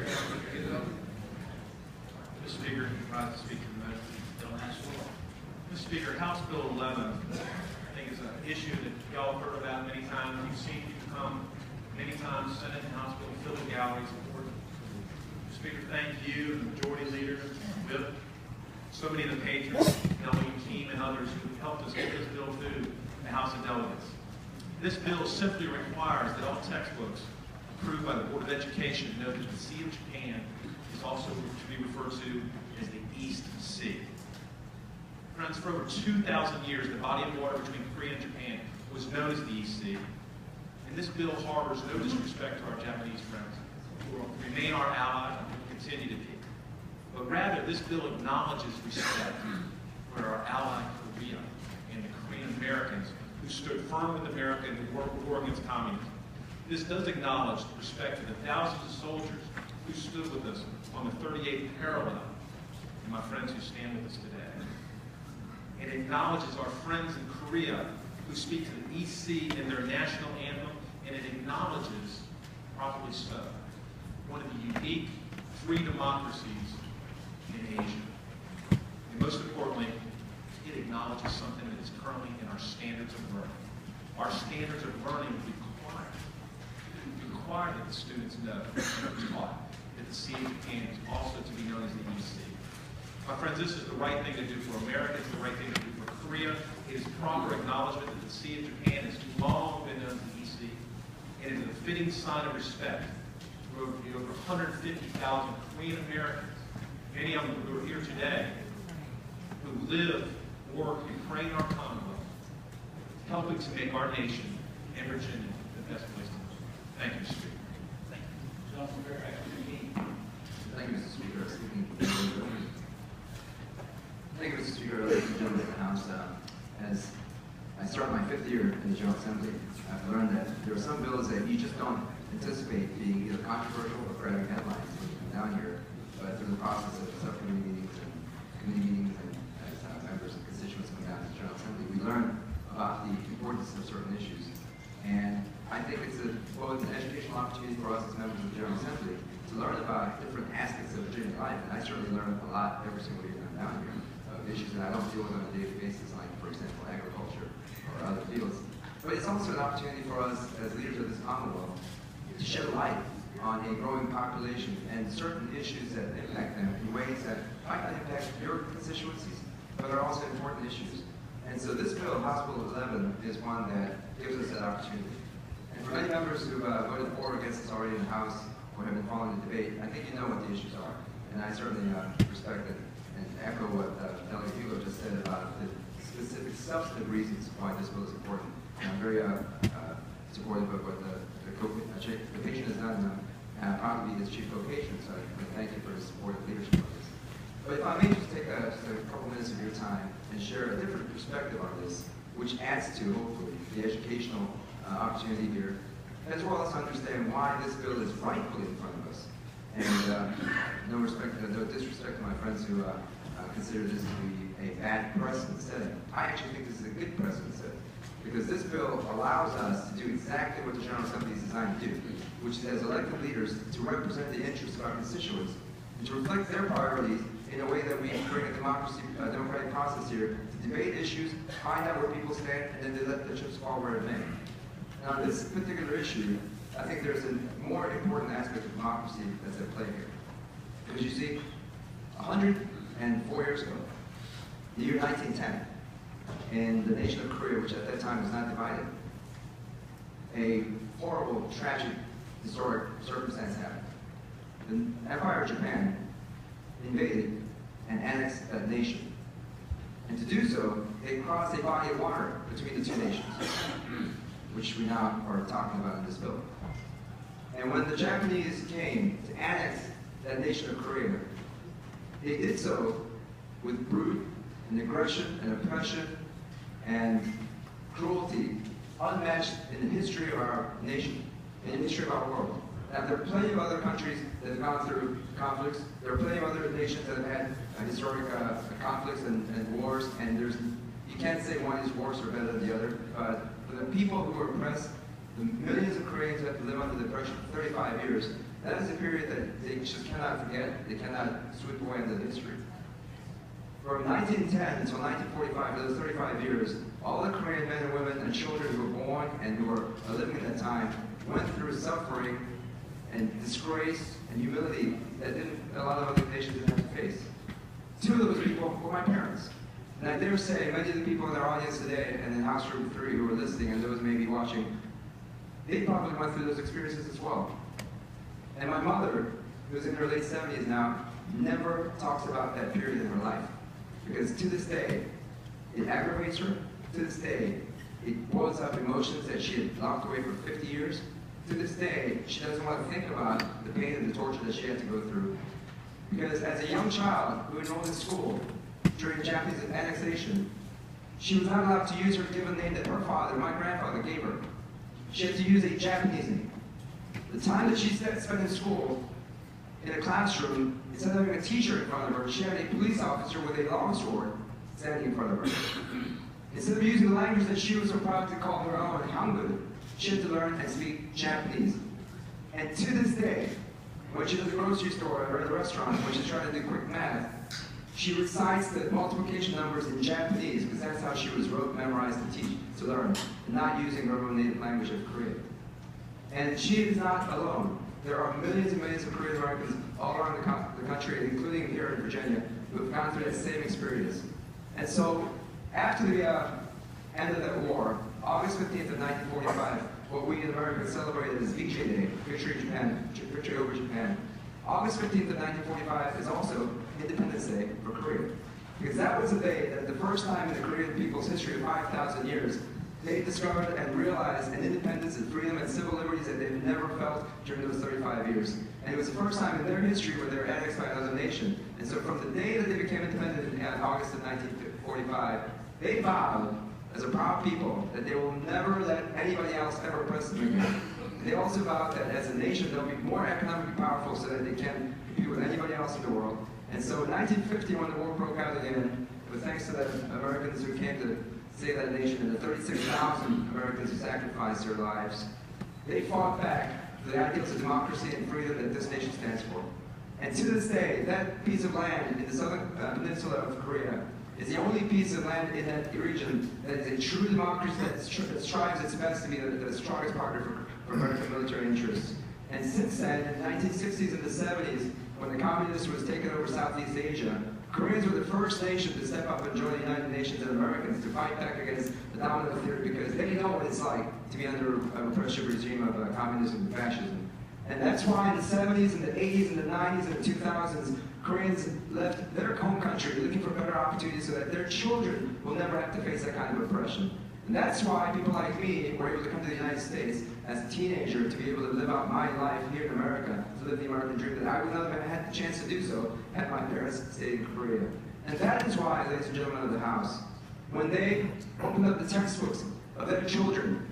Mr. Speaker, rise to speak to the motion. Don't ask for it. Mr. Speaker, House Bill 11, I think is an issue that y'all have heard about many times. You've seen people come many times, Senate and House Bill, fill the galleries. Mr. Speaker, thank you and the majority leader, Whip, so many of the patrons, Melanie team and others who helped us get this bill through the House of Delegates. This bill simply requires that all textbooks approved by the Board of Education note that the Sea of Japan is also to be referred to as the East Sea. Friends, for over 2,000 years, the body of water between Korea and Japan was known as the East Sea. And this bill harbors no disrespect to our Japanese friends, who will remain our allies and will continue to be. But rather, this bill acknowledges respect for our ally Korea and the Korean Americans who stood firm with America in the war against communism. This does acknowledge the respect for the thousands of soldiers who stood with us on the 38th parallel, and my friends who stand with us today. It acknowledges our friends in Korea who speak to the East Sea in their national anthem, and it acknowledges, properly so, one of the unique free democracies in Asia. And most importantly, it acknowledges something that is currently in our standards of learning. Our standards of learning require that the students know and are taught that the Sea of Japan is also to be known as the East Sea. My friends, this is the right thing to do for America, it's the right thing to do for Korea. It is proper acknowledgement that the Sea of Japan has long been known as the East Sea. It is a fitting sign of respect for the over 150,000 Korean Americans, many of them who are here today, who live, work, and pray in our Commonwealth, helping to make our nation and Virginia the best place to live. Thank you, Mr. Speaker. Thank you. Thank you, Mr. Speaker. Thank you, Mr. Speaker. Ladies and gentlemen of the House, as I start my 5th year in the General Assembly, I've learned that there are some bills that you just don't anticipate being either controversial or grabbing headlines when you come down here, but through the process of subcommittee meetings and committee meetings and as members and constituents come down to the General Assembly, we learn about the importance of certain issues. And I think it's both an educational opportunity for us as members of the General Assembly to learn about different aspects of Virginia life. And I certainly learn a lot every single year that I'm down here of issues that I don't deal with on a daily basis, like, for example, agriculture or other fields. But it's also an opportunity for us as leaders of this Commonwealth to shed light on a growing population and certain issues that impact them in ways that might not impact your constituencies, but are also important issues. And so this bill, House Bill 11, is one that gives us that opportunity. And for many members who voted for or against this already in the House or have been following the debate, I think you know what the issues are. And I certainly respect it and echo what Delegate Hugo just said about the specific substantive reasons why this bill is important. And I'm very supportive of what the patron has done, and I'm proud to be his chief co-patron, so I thank you for his supportive leadership on this. But if I may just take just a couple minutes of your time and share a different perspective on this, which adds to, hopefully, the educational opportunity here, as well as to understand why this bill is rightfully in front of us. And no disrespect to my friends who consider this to be a bad precedent setting. I actually think this is a good precedent setting, because this bill allows us to do exactly what the General Assembly is designed to do, which is as elected leaders to represent the interests of our constituents and to reflect their priorities in a way that we bring a democratic process here to debate issues, find out where people stand, and then to let the chips fall where it may. Now, this particular issue, I think there's a more important aspect of democracy that's at play here. Because you see, 104 years ago, the year 1910, in the nation of Korea, which at that time was not divided, a horrible, tragic, historic circumstance happened. The Empire of Japan invaded and annexed that nation. And to do so, it crossed a body of water between the two nations, which we now are talking about in this bill. And when the Japanese came to annex that nation of Korea, they did so with brute and aggression and oppression and cruelty unmatched in the history of our nation, in the history of our world. Now, there are plenty of other countries that have gone through conflicts. There are plenty of other nations that have had historic conflicts and wars, and you can't say one is worse or better than the other. But for the people who are oppressed, the millions of Koreans who have to live under the oppression for 35 years, That is a period that they just cannot forget, they cannot sweep away into history. From 1910 until 1945, for those 35 years, all the Korean men and women and children who were born and who were living at that time went through suffering and disgrace and humility that a lot of other nations didn't have to face. Two of those people were my parents. And I dare say many of the people in our audience today and in House Room 3 who are listening and those maybe watching, they probably went through those experiences as well. And my mother, who's in her late 70s now, never talks about that period in her life. Because to this day, it aggravates her. To this day, it boils up emotions that she had locked away for 50 years. To this day, she doesn't want to think about the pain and the torture that she had to go through. Because as a young child who enrolled in school during Japanese annexation, she was not allowed to use her given name that her father, my grandfather, gave her. She had to use a Japanese name. The time that she spent in school, in a classroom, instead of having a teacher in front of her, she had a police officer with a long sword standing in front of her. Instead of using the language that she was so proud to call her own, Hangul, she had to learn and speak Japanese. And to this day, when she's at the grocery store or at a restaurant, when she's trying to do quick math, she recites the multiplication numbers in Japanese, because that's how she was memorized to teach, to learn, and not using her own native language of Korean. And she is not alone. There are millions and millions of Korean Americans all around the country, including here in Virginia, who have gone through that same experience. And so, after the end of that war, August 15th of 1945, what we in America celebrated as VJ Day, Victory over Japan. August 15th of 1945 is also Independence Day for Korea. Because that was the day that the first time in the Korean people's history of 5,000 years, they discovered and realized an independence and freedom and civil liberties that they've never felt during those 35 years. And it was the first time in their history where they were annexed by another nation. And so from the day that they became independent in August of 1945, they vowed, as a proud people, that they will never let anybody else ever oppress them again. They also vowed that as a nation they'll be more economically powerful so that they can compete with anybody else in the world. And so in 1950, when the war broke out again, it was thanks to the Americans who came to save that nation and the 36,000 Americans who sacrificed their lives. They fought back for the ideals of democracy and freedom that this nation stands for. And to this day, that piece of land in the southern peninsula of Korea is the only piece of land in that region that is a true democracy that strives its best to be the strongest partner for American military interests. And since then, in the 1960s and the 70s, when the communists was taking over Southeast Asia, Koreans were the first nation to step up and join the United Nations and Americans to fight back against the dominant theory because they know what it's like to be under an oppressive regime of communism and fascism. And that's why in the 70s and the 80s and the 90s and the 2000s, Koreans left their home country looking for better opportunities so that their children will never have to face that kind of oppression. And that's why people like me were able to come to the United States as a teenager to be able to live out my life here in America, to live the American dream that I would not have had the chance to do so had my parents stayed in Korea. And that is why, ladies and gentlemen of the House, when they opened up the textbooks of their children,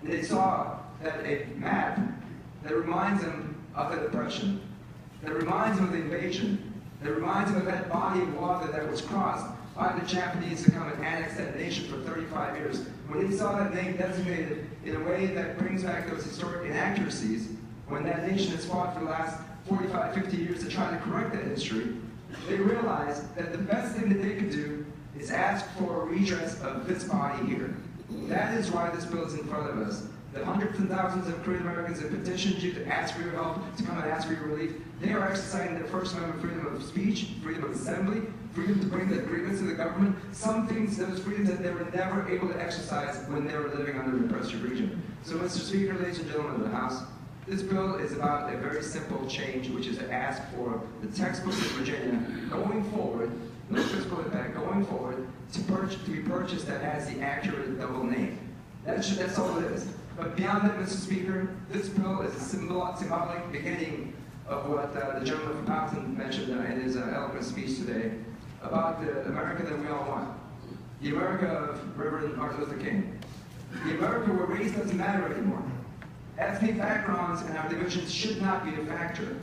and they saw that a map that reminds them of that oppression, that reminds them of the invasion, that reminds them of that body of water that was crossed by the Japanese to come and annex that nation for 35 years. When they saw that name designated in a way that brings back those historic inaccuracies, when that nation has fought for the last 45, 50 years to try to correct that history, they realized that the best thing that they could do is ask for a redress of this body here. That is why this bill is in front of us. The hundreds and thousands of Korean Americans that petitioned you to ask for your help, to come and ask for your relief, they are exercising their First Amendment freedom of speech, freedom of assembly, freedom to bring their grievance to the government, some things, those freedoms that they were never able to exercise when they were living under an oppressive regime. So, Mr. Speaker, ladies and gentlemen of the House, this bill is about a very simple change, which is to ask for the textbooks of Virginia going forward, no fiscal impact, going forward, to be purchased that has the accurate double name. That's all it is. But beyond that, Mr. Speaker, this bill is a symbolic beginning of what the gentleman from Powhatan mentioned in his eloquent speech today about the America that we all want. The America of Reverend Martin Luther King. The America where race doesn't matter anymore. Ethnic backgrounds and our divisions should not be a factor.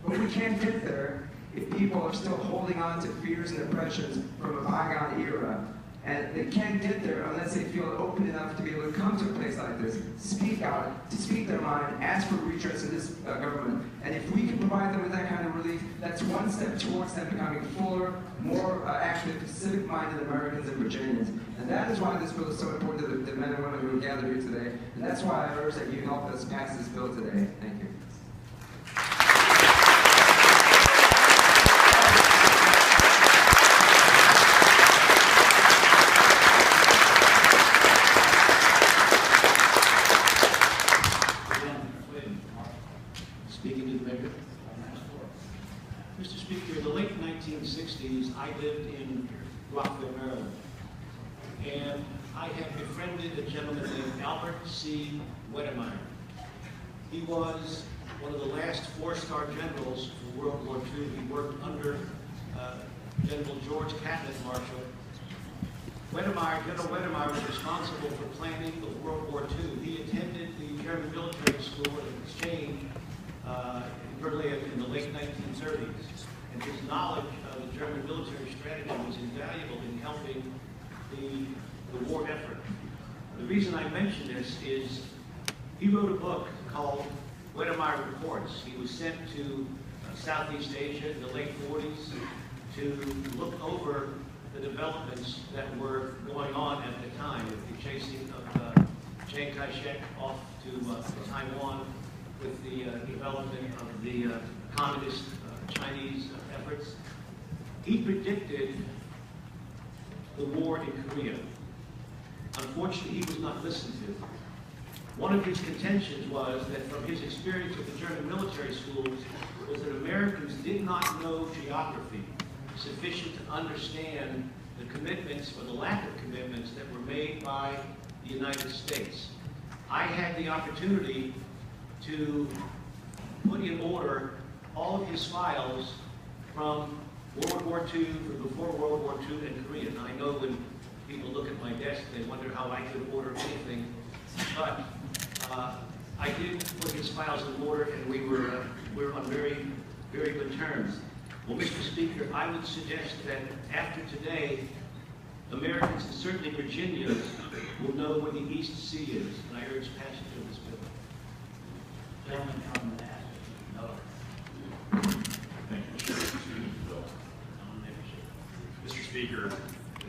But we can't get there if people are still holding on to fears and oppressions from a bygone era And they can't get there unless they feel open enough to be able to come to a place like this, speak out, to speak their mind, ask for redress in this government. And if we can provide them with that kind of relief, that's one step towards them becoming fuller, more active, civic-minded Americans and Virginians. And that is why this bill is so important to the men and women who are gathered here today. And that's why I urge that you help us pass this bill today. Thank you. Speaking to the mayor. Mr. Speaker, in the late 1960s, I lived in Rockville, Maryland. And I had befriended a gentleman named Albert C. Wedemeyer. He was one of the last four-star generals for World War II. He worked under General George Cabinet Marshall. General Wedemeyer was responsible for planning of World War II. He attended the German military school in exchange in Berlin in the late 1930s. And his knowledge of the German military strategy was invaluable in helping the war effort. The reason I mention this is he wrote a book called Wedemeyer Reports. He was sent to Southeast Asia in the late 40s to look over the developments that were going on at the time, with the chasing of Chiang Kai-shek off to Taiwan, with the development of the communist Chinese efforts. He predicted the war in Korea. Unfortunately, he was not listened to. One of his contentions was that from his experience at the German military schools was that Americans did not know geography sufficient to understand the commitments or the lack of commitments that were made by the United States. I had the opportunity to put in order all of his files from World War II, from before World War II and Korea. And I know when people look at my desk, they wonder how I could order anything. But I did put his files in order, and we were on very, very good terms. Well, Mr. Speaker, I would suggest that after today, Americans, and certainly Virginians, will know where the East Sea is, and I urge passage of this bill. Gentleman from the no. Thank you, Mr. Mr. Speaker,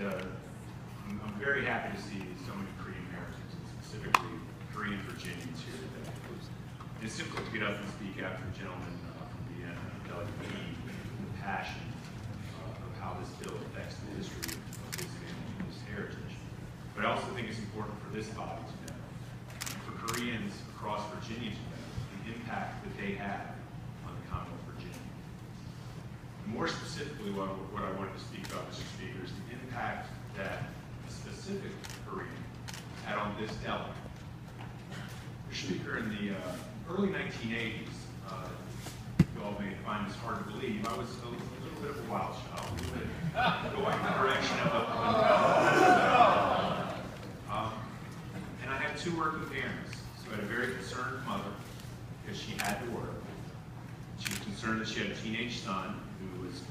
I'm very happy to see so many Korean Americans, and specifically Korean Virginians here today. It's difficult to get up and speak after a gentleman from Vienna, the passion of how this bill affects the history of his family and his heritage. But I also think it's important for this body to know, and for Koreans across Virginia to know, the impact that they have on the Commonwealth of Virginia. More specifically, what I wanted to speak about, Mr. Speaker, is the impact that a specific Korean had on this delegate. Mr. Speaker, in the early 1980s, you all may find this hard to believe, I was a little bit of a wild child, a little bit going the direction of and I had two working parents. So I had a very concerned mother because she had to work. She was concerned that she had a teenage son who was,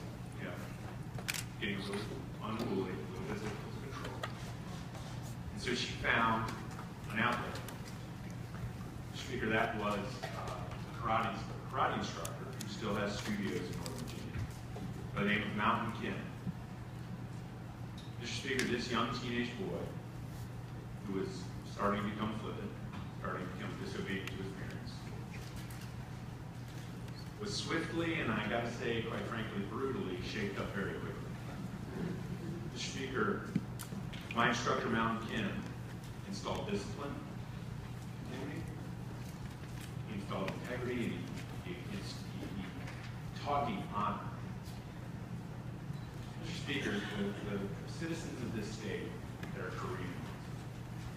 getting a little unruly, a little difficult to control. And so she found an outlet. Speaker, that was a karate instructor who still has studios in Northern Virginia by the name of Mountain Kim. Mr. Speaker, this young teenage boy who was starting to become flippant, starting to become disobedient to his parents, was swiftly, and I gotta say, quite frankly, brutally, shaped up very quickly. Mr. Speaker, my instructor, Mountain Kim, installed discipline, he installed integrity, and he taught me honor. Mr. Speaker, the citizens of this state that are Korean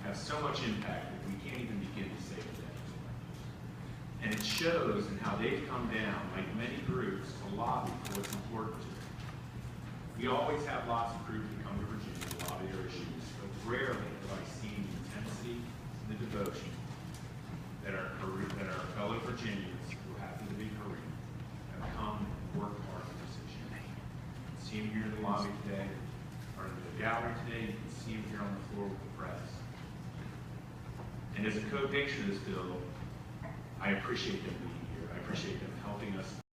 have so much impact that we can't even begin to say today. And it shows in how they've come down, like many groups, to lobby for what's important to them. We always have lots of groups that come to Virginia to lobby their issues, but rarely have I seen the intensity and the devotion that our fellow Virginians who happen to be Korean have come and worked hard on this issue. See them here in the lobby today. are in the gallery today. You can see them here on the floor with the press. And as a co-picture this bill, I appreciate them being here. I appreciate them